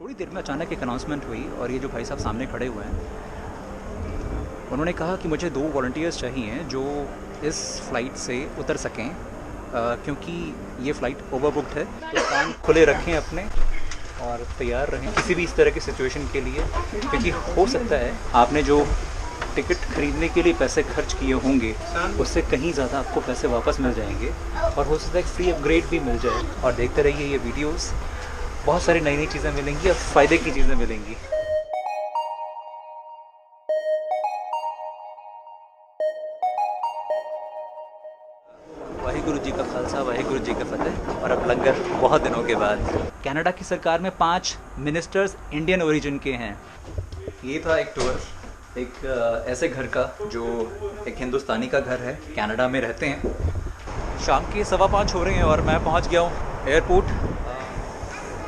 थोड़ी देर में अचानक एक अनाउंसमेंट हुई और ये जो भाई साहब सामने खड़े हुए हैं उन्होंने कहा कि मुझे 2 वॉलंटियर्स चाहिए जो इस फ़्लाइट से उतर सकें क्योंकि ये फ़्लाइट ओवरबुक्ड है। तो कान खुले रखें अपने और तैयार रहें किसी भी इस तरह की सिचुएशन के लिए, क्योंकि हो सकता है आपने जो टिकट खरीदने के लिए पैसे खर्च किए होंगे उससे कहीं ज़्यादा आपको पैसे वापस मिल जाएंगे और हो सकता है फ्री अपग्रेड भी मिल जाए। और देखते रहिए ये वीडियोस, बहुत सारी नई नई चीज़ें मिलेंगी और फ़ायदे की चीज़ें मिलेंगी। वाहिगुरु जी का खालसा, वाहिगुरु जी का फतेह। और अब लंगर बहुत दिनों के बाद। कनाडा की सरकार में 5 मिनिस्टर्स इंडियन ओरिजिन के हैं। ये था एक टूर एक ऐसे घर का जो एक हिंदुस्तानी का घर है, कनाडा में रहते हैं। शाम के 5:15 हो रहे हैं और मैं पहुंच गया हूं एयरपोर्ट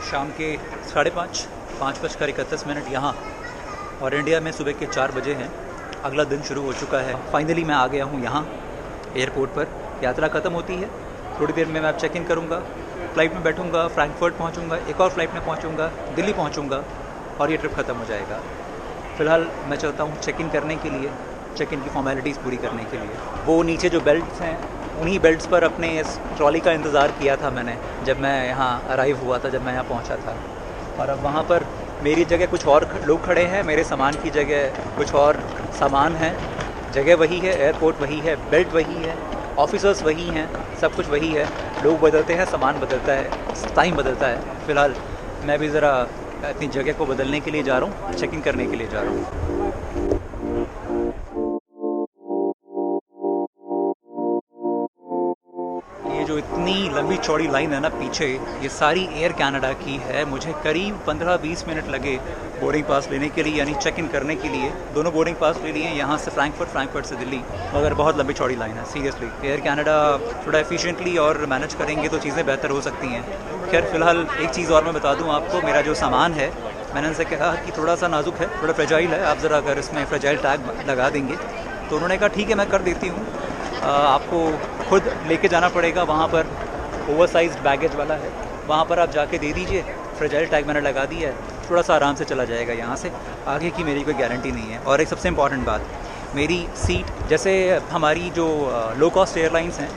शाम के 5:30, 5:31 यहाँ। और इंडिया में सुबह के 4 बजे हैं। अगला दिन शुरू हो चुका है। फाइनली मैं आ गया हूँ यहाँ एयरपोर्ट पर। यात्रा ख़त्म होती है, थोड़ी देर में मैं अब चेक इन करूँगा, फ़्लाइट में बैठूँगा, फ्रैंकफर्ट पहुँचूँगा, एक और फ़्लाइट में पहुँचूँगा, दिल्ली पहुँचूँगा और ये ट्रिप ख़त्म हो जाएगा। फ़िलहाल मैं चलता हूँ चेक इन करने के लिए, चेक इन की फॉर्मेलिटीज़ पूरी करने के लिए। वो नीचे जो बेल्ट्स हैं उन्हीं बेल्ट्स पर अपने इस ट्रॉली का इंतज़ार किया था मैंने जब मैं यहाँ अराइव हुआ था, जब मैं यहाँ पहुँचा था। और अब वहाँ पर मेरी जगह कुछ और लोग खड़े हैं, मेरे सामान की जगह कुछ और सामान है। जगह वही है, एयरपोर्ट वही है, बेल्ट वही है, ऑफिसर्स वही हैं, सब कुछ वही है। लोग बदलते हैं, सामान बदलता है, टाइम बदलता है। फ़िलहाल मैं भी ज़रा अपनी जगह को बदलने के लिए जा रहा हूँ, चेक इन करने के लिए जा रहा हूँ। ये जो इतनी लंबी चौड़ी लाइन है ना पीछे, ये सारी एयर कनाडा की है। मुझे करीब 15-20 मिनट लगे बोर्डिंग पास लेने के लिए, यानी चेक इन करने के लिए। दोनों बोर्डिंग पास ले लिए यहाँ से फ्रैंकफर्ट से दिल्ली, मगर बहुत लंबी चौड़ी लाइन है सीरियसली। एयर कनाडा थोड़ा एफिशिएंटली और मैनेज करेंगे तो चीज़ें बेहतर हो सकती हैं। खैर फ़िलहाल एक चीज़ और मैं बता दूँ आपको, मेरा जो सामान है मैंने उनसे कहा कि थोड़ा सा नाजुक है, थोड़ा फ्रेजाइल है, आप ज़रा अगर इसमें फ्रेजाइल टैग लगा देंगे। तो उन्होंने कहा ठीक है मैं कर देती हूँ, आपको खुद लेके जाना पड़ेगा वहाँ पर, ओवरसाइज्ड बैगेज वाला है, वहाँ पर आप जाके दे दीजिए। फ्रेजाइल टैग मैंने लगा दिया है, थोड़ा सा आराम से चला जाएगा यहाँ से। आगे की मेरी कोई गारंटी नहीं है। और एक सबसे इम्पॉर्टेंट बात, मेरी सीट, जैसे हमारी जो लो कॉस्ट एयरलाइंस हैं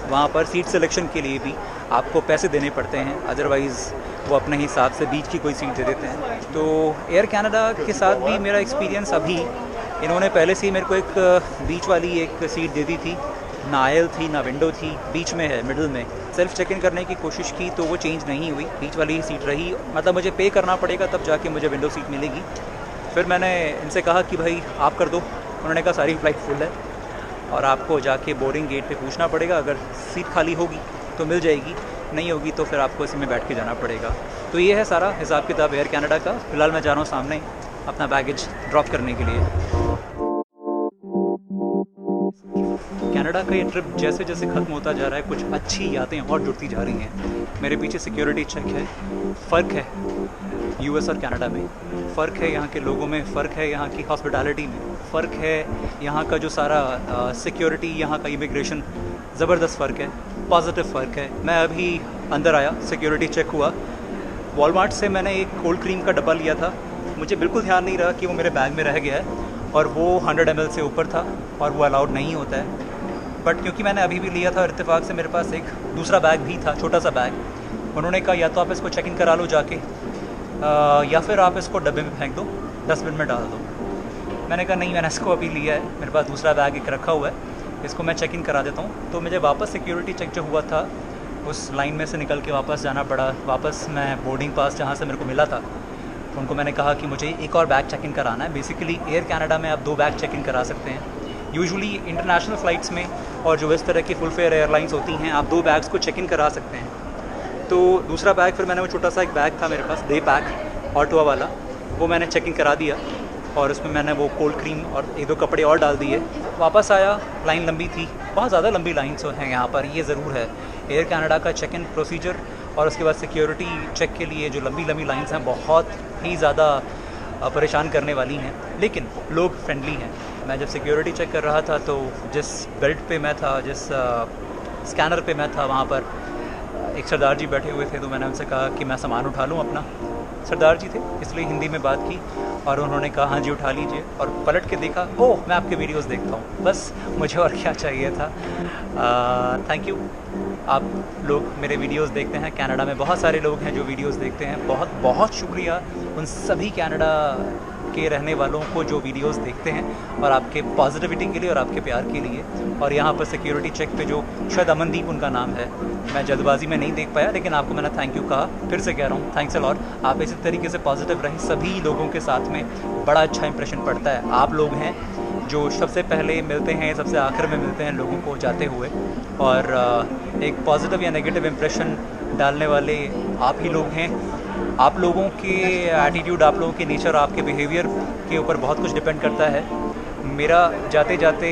वहाँ पर सीट सिलेक्शन के लिए भी आपको पैसे देने पड़ते हैं, अदरवाइज़ वो अपने हिसाब से बीच की कोई सीट दे देते हैं। तो एयर कनाडा के साथ भी मेरा एक्सपीरियंस, अभी इन्होंने पहले से ही मेरे को एक बीच वाली एक सीट दे दी थी, ना आयल थी ना विंडो थी, बीच में है, मिडिल में। सेल्फ चेक इन करने की कोशिश की तो वो चेंज नहीं हुई, बीच वाली सीट रही। मतलब मुझे पे करना पड़ेगा तब जाके मुझे विंडो सीट मिलेगी। फिर मैंने इनसे कहा कि भाई आप कर दो, उन्होंने कहा सारी फ़्लाइट फुल है और आपको जाके बोर्डिंग गेट पे पूछना पड़ेगा, अगर सीट खाली होगी तो मिल जाएगी, नहीं होगी तो फिर आपको इसी में बैठ के जाना पड़ेगा। तो ये है सारा हिसाब किताब एयर कनाडा का। फ़िलहाल मैं जा रहा हूँ सामने अपना बैगेज ड्रॉप करने के लिए। कनाडा का ये ट्रिप जैसे जैसे ख़त्म होता जा रहा है, कुछ अच्छी यादें और जुड़ती जा रही हैं। मेरे पीछे सिक्योरिटी चेक है, फ़र्क है यूएस और कनाडा में, फ़र्क है यहाँ के लोगों में, फ़र्क है यहाँ की हॉस्पिटैलिटी में, फ़र्क है यहाँ का जो सारा सिक्योरिटी, यहाँ का इमिग्रेशन, ज़बरदस्त फ़र्क है, पॉजिटिव फ़र्क है। मैं अभी अंदर आया, सिक्योरिटी चेक हुआ, वॉलमार्ट से मैंने एक कोल्ड क्रीम का डब्बा लिया था, मुझे बिल्कुल ध्यान नहीं रहा कि वो मेरे बैग में रह गया है और वो 100 ml से ऊपर था और वो अलाउड नहीं होता है। बट क्योंकि मैंने अभी भी लिया था और इत्तेफाक से मेरे पास एक दूसरा बैग भी था, छोटा सा बैग, उन्होंने कहा या तो आप इसको चेक इन करा लो जाके, या फिर आप इसको डब्बे में फेंक दो, डस्टबिन में डाल दो। मैंने कहा नहीं, मैंने इसको अभी लिया है, मेरे पास दूसरा बैग एक रखा हुआ है, इसको मैं चेक इन करा देता हूँ। तो मुझे वापस सिक्योरिटी चेक जो हुआ था उस लाइन में से निकल के वापस जाना पड़ा। वापस मैं बोर्डिंग पास जहाँ से मेरे को मिला था उनको मैंने कहा कि मुझे एक और बैग चेक इन कराना है। बेसिकली एयर कनाडा में आप 2 बैग चेक इन करा सकते हैं। यूजुअली इंटरनेशनल फ़्लाइट्स में और जो इस तरह की फुल फेयर एयरलाइंस होती हैं, आप 2 बैग्स को चेक इन करा सकते हैं। तो दूसरा बैग, फिर मैंने वो छोटा सा एक बैग था मेरे पास, डे पैक ऑटोवा वाला, वो मैंने चेक इन करा दिया और उसमें मैंने वो कोल्ड क्रीम और 1-2 कपड़े और डाल दिए। वापस आया, लाइन लंबी थी, बहुत ज़्यादा लंबी लाइन है यहाँ पर, ये ज़रूर है। एयर कनाडा का चेक इन प्रोसीजर और उसके बाद सिक्योरिटी चेक के लिए जो लंबी लंबी लाइन्स हैं, बहुत ही ज़्यादा परेशान करने वाली हैं, लेकिन लोग फ्रेंडली हैं। मैं जब सिक्योरिटी चेक कर रहा था तो जिस बेल्ट पे मैं था, जिस स्कैनर पे मैं था, वहाँ पर एक सरदार जी बैठे हुए थे। तो मैंने उनसे कहा कि मैं सामान उठा लूँ अपना, सरदार जी थे, इसलिए हिंदी में बात की और उन्होंने कहा हाँ जी उठा लीजिए, और पलट के देखा, ओह मैं आपके वीडियोस देखता हूँ, बस मुझे और क्या चाहिए था। थैंक यू, आप लोग मेरे वीडियोस देखते हैं, कनाडा में बहुत सारे लोग हैं जो वीडियोस देखते हैं, बहुत बहुत शुक्रिया उन सभी कनाडा के रहने वालों को जो वीडियोस देखते हैं और आपके पॉजिटिविटी के लिए और आपके प्यार के लिए। और यहाँ पर सिक्योरिटी चेक पे जो शायद अमनदीप उनका नाम है, मैं जल्दबाजी में नहीं देख पाया, लेकिन आपको मैंने थैंक यू कहा, फिर से कह रहा हूँ थैंक्स अ लॉट। आप इसी तरीके से पॉजिटिव रहें, सभी लोगों के साथ में बड़ा अच्छा इंप्रेशन पड़ता है। आप लोग हैं जो सबसे पहले मिलते हैं, सबसे आखिर में मिलते हैं लोगों को जाते हुए, और एक पॉजिटिव या नेगेटिव इम्प्रेशन डालने वाले आप ही लोग हैं। आप लोगों के एटीट्यूड, आप लोगों के नेचर, आपके बिहेवियर के ऊपर बहुत कुछ डिपेंड करता है। मेरा जाते जाते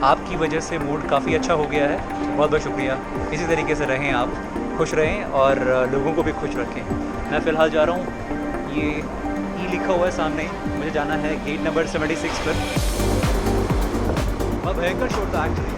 आपकी वजह से मूड काफ़ी अच्छा हो गया है, बहुत बहुत शुक्रिया। इसी तरीके से रहें, आप खुश रहें और लोगों को भी खुश रखें। मैं फ़िलहाल जा रहा हूँ, ये ई लिखा हुआ है सामने, मुझे जाना है गेट नंबर 76 पर। अब भयंकर शोर था actually.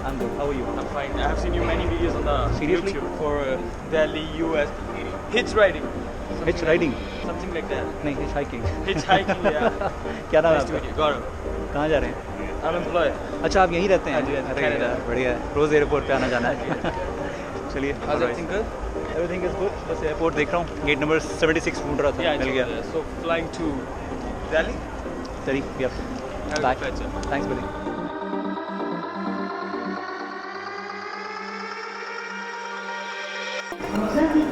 I'm good. How are you? I'm fine. I have seen you many videos on the Seriously? YouTube for Delhi, US. Hitchhiking. Hitch riding? Something like that. नहीं, hitch hiking. Hitchhiking, yeah. क्या नाम है Nice to meet आपका? you. Gaurav. कहाँ जा रहे हैं? I'm employed. अच्छा, आप यहीं रहते हैं? हाँ जी, हाँ जी, अरे Canada। यार, बढ़िया है, रोज़ एयरपोर्ट पे आना जाना है। चलिए, How's everything good? Everything is good, बस एयरपोर्ट देख रहा हूँ, गेट नंबर 76 ढूंढ रहा था, Yeah, मिल गया। so flying to Delhi. चलिए, या Have a bye, good flight, sir. Thanks buddy।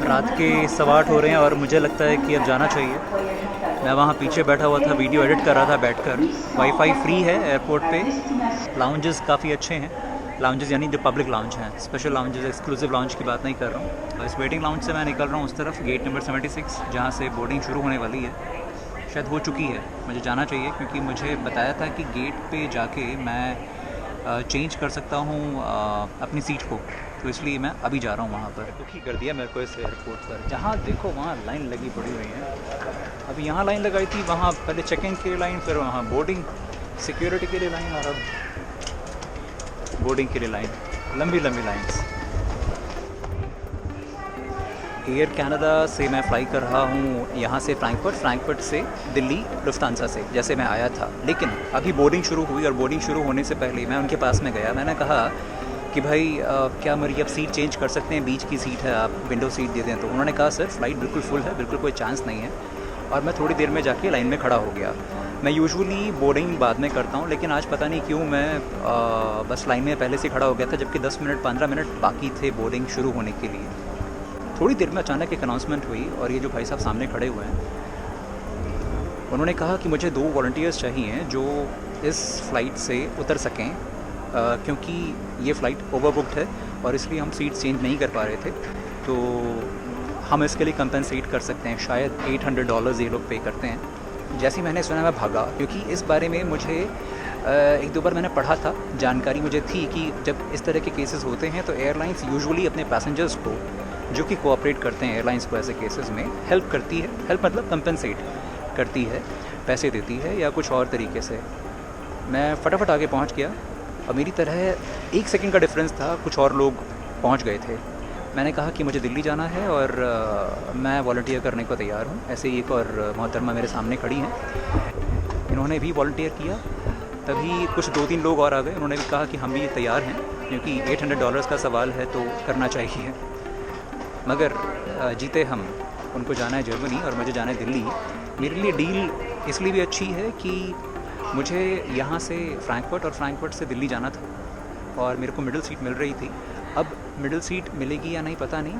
रात के 8:15 हो रहे हैं और मुझे लगता है कि अब जाना चाहिए। मैं वहाँ पीछे बैठा हुआ था, वीडियो एडिट कर रहा था बैठकर। वाईफाई फ्री है एयरपोर्ट पे, लाउंजेस काफ़ी अच्छे हैं, लाउंजेस यानी जो पब्लिक लाउंज हैं, स्पेशल लाउंजेस, एक्सक्लूसिव लाउंज की बात नहीं कर रहा हूँ। और इस वेटिंग लाउंज से मैं निकल रहा हूँ उस तरफ, गेट नंबर 76, जहाँ से बोर्डिंग शुरू होने वाली है, शायद हो चुकी है। मुझे जाना चाहिए क्योंकि मुझे बताया था कि गेट पे जाके मैं चेंज कर सकता हूँ अपनी सीट को, तो इसलिए मैं अभी जा रहा हूँ वहाँ पर। दुखी कर दिया मेरे को इस एयरपोर्ट पर, जहाँ देखो वहाँ लाइन लगी पड़ी हुई है। अभी यहाँ लाइन लगाई थी, वहाँ पहले चेक इन के लिए लाइन, फिर वहाँ बोर्डिंग सिक्योरिटी के लिए लाइन, और अब बोर्डिंग के लिए लाइन, लंबी लंबी लाइन्स। एयर कनाडा से मैं फ़्लाई कर रहा हूँ यहाँ से फ्रैंकफर्ट से दिल्ली लुफ्तांसा से, जैसे मैं आया था। लेकिन अभी बोर्डिंग शुरू हुई और बोर्डिंग शुरू होने से पहले मैं उनके पास में गया, मैंने कहा कि भाई क्या मेरी अब सीट चेंज कर सकते हैं, बीच की सीट है, आप विंडो सीट दे दें। तो उन्होंने कहा सर फ़्लाइट बिल्कुल फुल है, बिल्कुल कोई चांस नहीं है। और मैं थोड़ी देर में जाके लाइन में खड़ा हो गया। मैं यूजुअली बोर्डिंग बाद में करता हूँ, लेकिन आज पता नहीं क्यों मैं बस लाइन में पहले से खड़ा हो गया था, जबकि 10 मिनट 15 मिनट बाकी थे बोर्डिंग शुरू होने के लिए। थोड़ी देर में अचानक एक अनाउंसमेंट हुई और ये जो भाई साहब सामने खड़े हुए हैं, उन्होंने कहा कि मुझे 2 वॉलंटियर्स चाहिए जो इस फ़्लाइट से उतर सकें, क्योंकि ये फ़्लाइट ओवरबुक्ड है और इसलिए हम सीट चेंज नहीं कर पा रहे थे, तो हम इसके लिए कंपनसेट कर सकते हैं। शायद $800 ये लोग पे करते हैं। जैसे ही मैंने सुना मैं भागा, क्योंकि इस बारे में मुझे 1-2 बार मैंने पढ़ा था, जानकारी मुझे थी कि जब इस तरह के केसेस होते हैं तो एयरलाइंस यूजुअली अपने पैसेंजर्स को, जो कि कोऑपरेट करते हैं एयरलाइंस को ऐसे केसेस में, हेल्प करती है। हेल्प मतलब कंपनसेट करती है, पैसे देती है या कुछ और तरीके से। मैं फटाफट आगे पहुंच गया और मेरी तरह 1 सेकंड का डिफरेंस था, कुछ और लोग पहुंच गए थे। मैंने कहा कि मुझे दिल्ली जाना है और मैं वॉलंटियर करने को तैयार हूँ। ऐसे ही एक और मोहतरमा मेरे सामने खड़ी हैं, इन्होंने भी वॉलंटियर किया। तभी कुछ 2-3 लोग और आ गए, उन्होंने भी कहा कि हम भी तैयार हैं, क्योंकि $800 का सवाल है तो करना चाहिए। मगर जीते हम, उनको जाना है जर्मनी और मुझे जाना है दिल्ली। मेरे लिए डील इसलिए भी अच्छी है कि मुझे यहाँ से फ्रैंकफर्ट से दिल्ली जाना था और मेरे को मिडिल सीट मिल रही थी। अब मिडिल सीट मिलेगी या नहीं पता नहीं,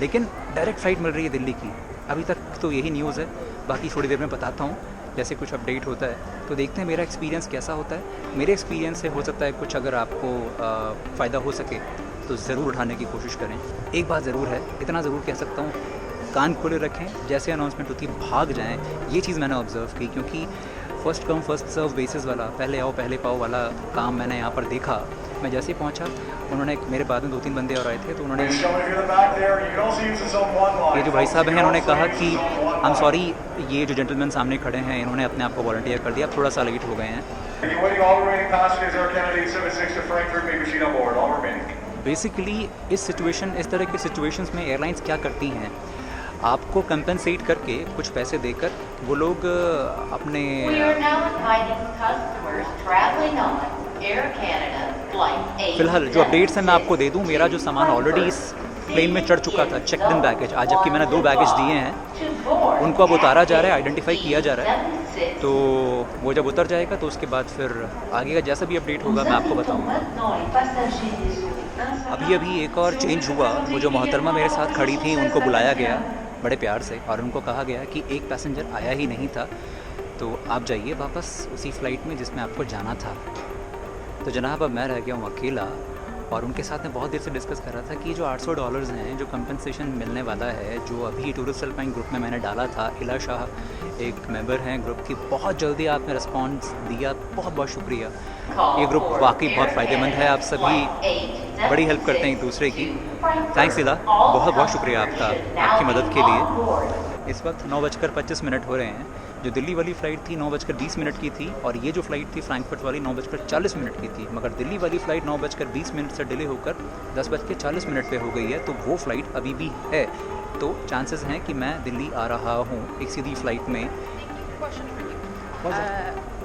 लेकिन डायरेक्ट फ़्लाइट मिल रही है दिल्ली की। अभी तक तो यही न्यूज़ है, बाकी थोड़ी देर में बताता हूँ जैसे कुछ अपडेट होता है तो देखते हैं मेरा एक्सपीरियंस कैसा होता है। मेरे एक्सपीरियंस से हो सकता है कुछ अगर आपको फ़ायदा हो सके तो ज़रूर उठाने की कोशिश करें। एक बात ज़रूर है, इतना ज़रूर कह सकता हूँ, कान खोले रखें, जैसे अनाउंसमेंट होती है भाग जाएं। ये चीज़ मैंने ऑब्ज़र्व की, क्योंकि first come first serve basis वाला, पहले आओ पहले पाओ वाला काम मैंने यहाँ पर देखा। मैं जैसे ही पहुंचा, उन्होंने मेरे बाद में 2-3 बंदे और आए थे, तो उन्होंने ये जो भाई साहब हैं इन्होंने कहा कि आई एम सॉरी, ये जो जेंटलमैन सामने खड़े हैं इन्होंने अपने आप को वॉलंटियर कर दिया, आप थोड़ा सा लेट हो गए हैं। बेसिकली इस तरह की सिचुएशंस में एयरलाइंस क्या करती हैं, आपको कंपनसेट करके कुछ पैसे देकर वो लोग अपने फ़िलहाल जो अपडेट्स हैं मैं आपको दे दूं। मेरा जो सामान ऑलरेडी इस प्लेन में चढ़ चुका था, चेक्ड इन बैगेज, आज जबकि मैंने 2 बैगेज दिए हैं, उनको अब उतारा जा रहा है, आइडेंटिफाई किया जा रहा है। तो वो जब उतर जाएगा तो उसके बाद फिर आगे का जैसा भी अपडेट होगा मैं आपको बताऊँगा। अभी एक और चेंज हुआ। वो जो मोहतरमा मेरे साथ खड़ी थी उनको बुलाया गया बड़े प्यार से और उनको कहा गया कि एक पैसेंजर आया ही नहीं था, तो आप जाइए वापस उसी फ़्लाइट में जिसमें आपको जाना था। तो जनाब अब मैं रह गया हूँ अकेला और उनके साथ में बहुत देर से डिस्कस कर रहा था कि जो $800 हैं जो कंपनसेशन मिलने वाला है, जो अभी टूरिस्ट हेल्पलाइन ग्रुप में मैंने डाला था, इला शाह एक मेंबर हैं ग्रुप की, बहुत जल्दी आपने रिस्पॉन्स दिया, बहुत बहुत शुक्रिया। ये ग्रुप वाकई बहुत फ़ायदेमंद है, आप सभी बड़ी हेल्प करते हैं एक दूसरे की। थैंक्स इला, बहुत बहुत शुक्रिया आपका, आपकी मदद के लिए। इस वक्त 9:25 हो रहे हैं। जो दिल्ली वाली फ़्लाइट थी 9:20 की थी और ये जो फ़्लाइट थी फ्रैंकफर्ट वाली 9:40 की थी, मगर दिल्ली वाली फ़्लाइट 9:20 से डिले होकर 10:40 पे हो गई है, तो वो फ़्लाइट अभी भी है। तो चांसेस हैं कि मैं दिल्ली आ रहा हूँ एक सीधी फ़्लाइट में।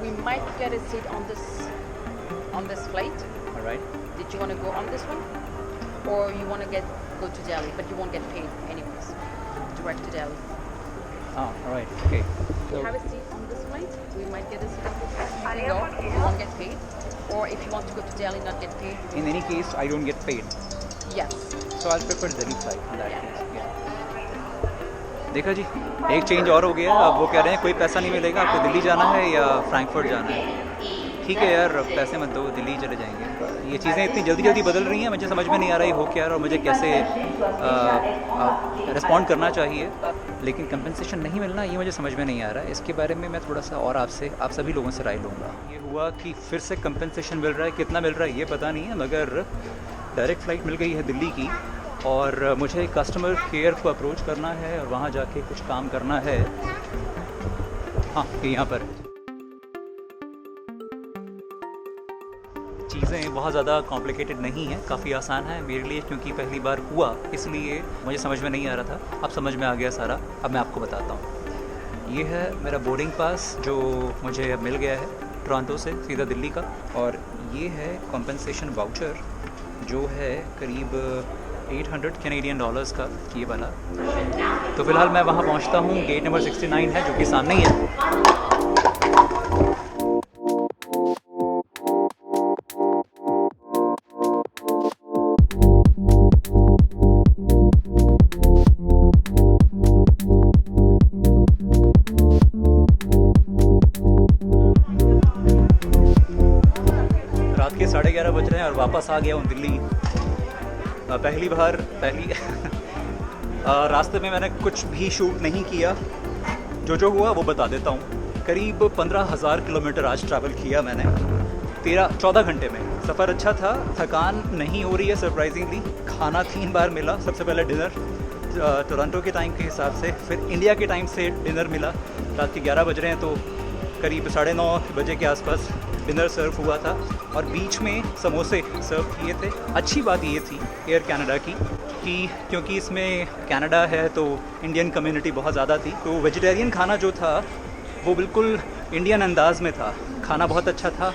We might get a seat on this flight. All right. Did you want to go on this one, or you want to go to Delhi, but you won't get paid anyways, direct to Delhi. All right. Okay. We have a seat on this flight. We might get a seat on this flight. You can go. You won't get paid, or if you want to go to Delhi, not get paid. In any case, I don't get paid. Yes. So I'll prefer Delhi flight in that case. Yeah. देखा जी, एक change और हो गया। अब वो कह रहे हैं कोई पैसा नहीं मिलेगा, आपको दिल्ली जाना है या फ्रैंकफर्ट जाना है। ठीक है यार, पैसे मत दो, दिल्ली चले जाएंगे। ये चीज़ें इतनी जल्दी बदल रही हैं, मुझे समझ में नहीं आ रहा है हो क्या और मुझे कैसे रिस्पॉन्ड करना चाहिए। लेकिन कंपनसेशन नहीं मिलना ये मुझे समझ में नहीं आ रहा है। इसके बारे में मैं थोड़ा सा और आप सभी लोगों से राय लूँगा। ये हुआ कि फिर से कंपनसेशन मिल रहा है, कितना मिल रहा है ये पता नहीं है, मगर डायरेक्ट फ़्लाइट मिल गई है दिल्ली की और मुझे कस्टमर केयर को अप्रोच करना है और वहाँ जाके कुछ काम करना है। हाँ, ये यहाँ पर चीज़ें बहुत ज़्यादा कॉम्प्लिकेटेड नहीं हैं, काफ़ी आसान है मेरे लिए, क्योंकि पहली बार हुआ इसलिए मुझे समझ में नहीं आ रहा था। अब समझ में आ गया सारा। अब मैं आपको बताता हूँ। ये है मेरा बोर्डिंग पास जो मुझे अब मिल गया है टोरंटो से सीधा दिल्ली का, और ये है कॉम्पनसेशन वाउचर जो है करीब $800 कैनेडियन का ये वाला। तो फ़िलहाल मैं वहाँ पहुँचता हूँ, गेट नंबर 69 है जो कि सामने ही है। रात के 11:30 बज रहे हैं और वापस आ गया हूँ दिल्ली। पहली रास्ते में मैंने कुछ भी शूट नहीं किया, जो हुआ वो बता देता हूँ। करीब 15,000 किलोमीटर आज ट्रैवल किया मैंने 14 घंटे में। सफ़र अच्छा था, थकान नहीं हो रही है सरप्राइजिंगली। खाना 3 बार मिला, सबसे पहले डिनर टोरंटो के टाइम के हिसाब से, फिर इंडिया के टाइम से डिनर मिला। रात के 11 बज रहे हैं तो करीब 9:30 बजे के आसपास डिनर सर्व हुआ था और बीच में समोसे सर्व किए थे। अच्छी बात ये थी एयर कनाडा की कि क्योंकि इसमें कनाडा है तो इंडियन कम्युनिटी बहुत ज़्यादा थी, तो वेजिटेरियन खाना जो था वो बिल्कुल इंडियन अंदाज में था। खाना बहुत अच्छा था,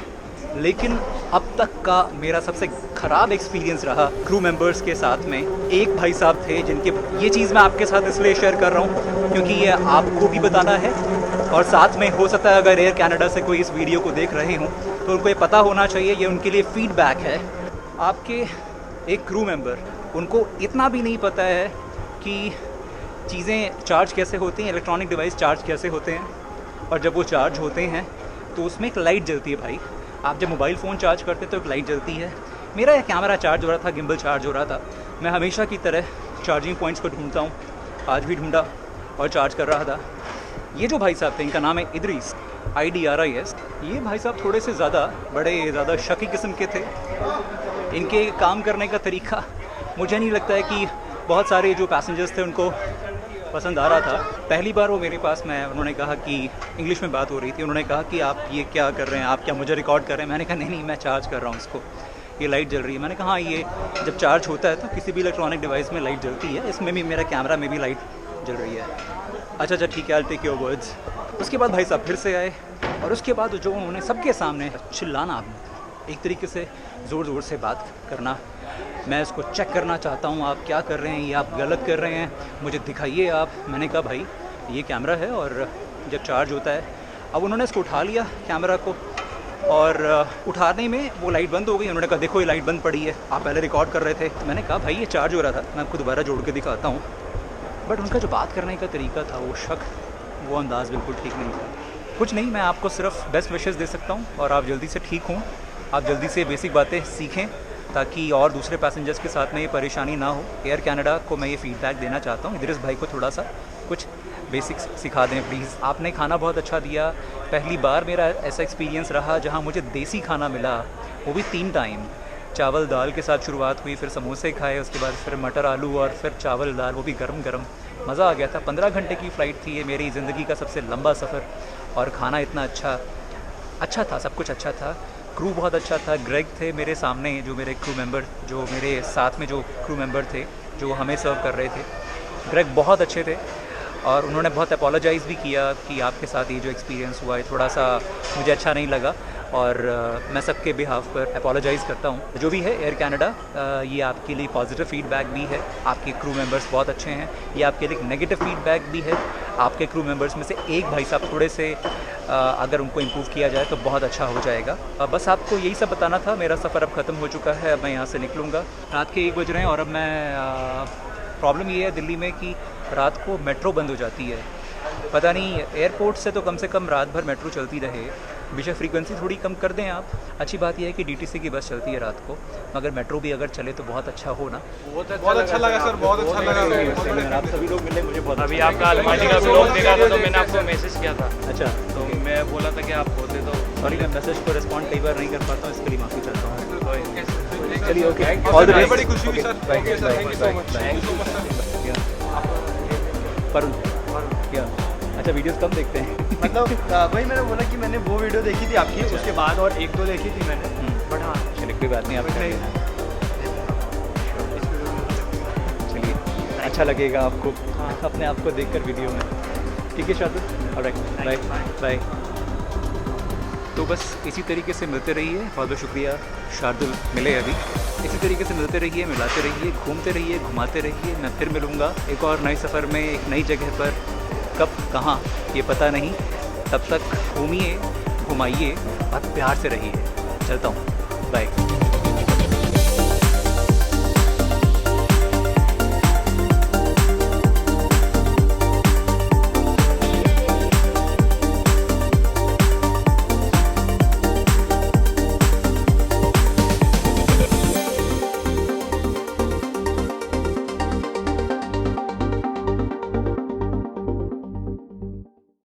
लेकिन अब तक का मेरा सबसे ख़राब एक्सपीरियंस रहा क्रू मेंबर्स के साथ में। एक भाई साहब थे जिनके, ये चीज़ मैं आपके साथ इसलिए शेयर कर रहा हूँ क्योंकि ये आपको भी बताना है और साथ में हो सकता है अगर एयर कनाडा से कोई इस वीडियो को देख रहे हों तो उनको ये पता होना चाहिए, ये उनके लिए फ़ीडबैक है। आपके एक क्रू मेंबर, उनको इतना भी नहीं पता है कि चीज़ें चार्ज कैसे होती हैं, इलेक्ट्रॉनिक डिवाइस चार्ज कैसे होते हैं, और जब वो चार्ज होते हैं तो उसमें एक लाइट जलती है भाई। आप जब मोबाइल फ़ोन चार्ज करते तो एक लाइट जलती है। मेरा यह कैमरा चार्ज हो रहा था, गिम्बल चार्ज हो रहा था। मैं हमेशा की तरह चार्जिंग पॉइंट्स को ढूंढता हूँ, आज भी ढूंढा और चार्ज कर रहा था। ये जो भाई साहब थे, इनका नाम है इदरीस, IDRIS। ये भाई साहब थोड़े से ज़्यादा शकी किस्म के थे। इनके काम करने का तरीका मुझे नहीं लगता है कि बहुत सारे जो पैसेंजर्स थे उनको पसंद आ रहा था। पहली बार वो मेरे पास में उन्होंने कहा कि इंग्लिश में बात हो रही थी, उन्होंने कहा कि आप ये क्या कर रहे हैं, आप क्या मुझे रिकॉर्ड कर रहे हैं। मैंने कहा नहीं मैं चार्ज कर रहा हूँ इसको, ये लाइट जल रही है। मैंने कहा हाँ ये जब चार्ज होता है तो किसी भी इलेक्ट्रॉनिक डिवाइस में लाइट जलती है, इसमें भी मेरा कैमरा में भी लाइट जल रही है। अच्छा ठीक है, आई टेक योर वर्ड्स। उसके बाद भाई साहब फिर से आए और उसके बाद जो उन्होंने सबके सामने चिल्लाना, एक तरीके से ज़ोर ज़ोर से बात करना, मैं इसको चेक करना चाहता हूँ, आप क्या कर रहे हैं, ये आप गलत कर रहे हैं, मुझे दिखाइए आप। मैंने कहा भाई ये कैमरा है और जब चार्ज होता है, अब उन्होंने इसको उठा लिया कैमरा को और उठाने में वो लाइट बंद हो गई। उन्होंने कहा देखो ये लाइट बंद पड़ी है, आप पहले रिकॉर्ड कर रहे थे। मैंने कहा भाई ये चार्ज हो रहा था, मैं आपको दोबारा जोड़ के दिखाता हूँ। बट उनका जो बात करने का तरीका था, वो शक, वो अंदाज़ बिल्कुल ठीक नहीं था। कुछ नहीं, मैं आपको सिर्फ बेस्ट विशेस दे सकता हूँ और आप जल्दी से ठीक हों, आप जल्दी से बेसिक बातें सीखें ताकि और दूसरे पैसेंजर्स के साथ में ये परेशानी ना हो। एयर कनाडा को मैं ये फ़ीडबैक देना चाहता हूँ, इद्रिस भाई को थोड़ा सा कुछ बेसिक्स सिखा दें प्लीज़। आपने खाना बहुत अच्छा दिया, पहली बार मेरा ऐसा एक्सपीरियंस रहा जहाँ मुझे देसी खाना मिला, वो भी 3 टाइम। चावल दाल के साथ शुरुआत हुई, फिर समोसे खाए, उसके बाद फिर मटर आलू और फिर चावल दाल, वो भी गरम गरम। मज़ा आ गया था। 15 घंटे की फ़्लाइट थी ये, मेरी ज़िंदगी का सबसे लंबा सफ़र, और खाना इतना अच्छा था, सब कुछ अच्छा था। क्रू बहुत अच्छा था। ग्रेग थे मेरे सामने, जो मेरे क्रू मेंबर, जो मेरे साथ में जो क्रू मेंबर थे जो हमें सर्व कर रहे थे, ग्रेग बहुत अच्छे थे और उन्होंने बहुत अपोलोजाइज़ भी किया कि आपके साथ ये जो एक्सपीरियंस हुआ है थोड़ा सा मुझे अच्छा नहीं लगा, और मैं सबके बिहाफ पर अपोलोजाइज़ करता हूँ। जो भी है एयर कनाडा, ये आपके लिए पॉजिटिव फीडबैक भी है, आपके क्रू मेंबर्स बहुत अच्छे हैं। ये आपके लिए नेगेटिव फीडबैक भी है, आपके क्रू मेंबर्स में से एक भाई साहब थोड़े से अगर उनको इम्प्रूव किया जाए तो बहुत अच्छा हो जाएगा। बस आपको यही सब बताना था। मेरा सफ़र अब ख़त्म हो चुका है, अब मैं यहाँ से निकलूँगा। रात के 1 बज रहे हैं और अब मैं प्रॉब्लम ये है दिल्ली में कि रात को मेट्रो बंद हो जाती है। पता नहीं, एयरपोर्ट से तो कम से कम रात भर मेट्रो चलती रहे, बेशक फ्रीक्वेंसी थोड़ी कम कर दें आप। अच्छी बात यह है कि DTC की बस चलती है रात को, मगर मेट्रो भी अगर चले तो बहुत अच्छा हो ना। बहुत अच्छा लगा सर, बहुत अच्छा लगा। आप सभी लोग मिले, मुझे बहुत अभी आपका अलमाटी का ब्लॉग देखा था तो मैंने आपको मैसेज किया था। अच्छा, तो मैं बोला था कि आप होते तो। सॉरी मैं मैसेज को रिस्पॉन्ड कई बार नहीं कर पाता हूँ, इसके लिए माफ़ी चाहता हूँ। चलिए ओके, ऑल द बेस्ट। बड़ी खुशी हुई sir. Okay sir, thank you so much. Thank you so much. पर क्या अच्छा वीडियोस कम देखते हैं? मतलब वही मैंने बोला कि मैंने वो वीडियो देखी थी आपकी, उसके बाद और 1-2 देखी थी मैंने, बट हाँ चलिए कोई बात नहीं, आप चलिए अच्छा लगेगा आपको अपने आप को देखकर वीडियो में। ठीक है शार्दुल, ऑलराइट, बाय बाय। तो बस इसी तरीके से मिलते रहिए। बहुत बहुत शुक्रिया शार्दुल, मिले अभी। इसी तरीके से मिलते रहिए, मिलाते रहिए, घूमते रहिए, घुमाते रहिए। मैं फिर मिलूँगा एक और नए सफ़र में, एक नई जगह पर, कब कहाँ ये पता नहीं। तब तक घूमिए, घुमाइए और प्यार से रहिए। चलता हूँ, बाय।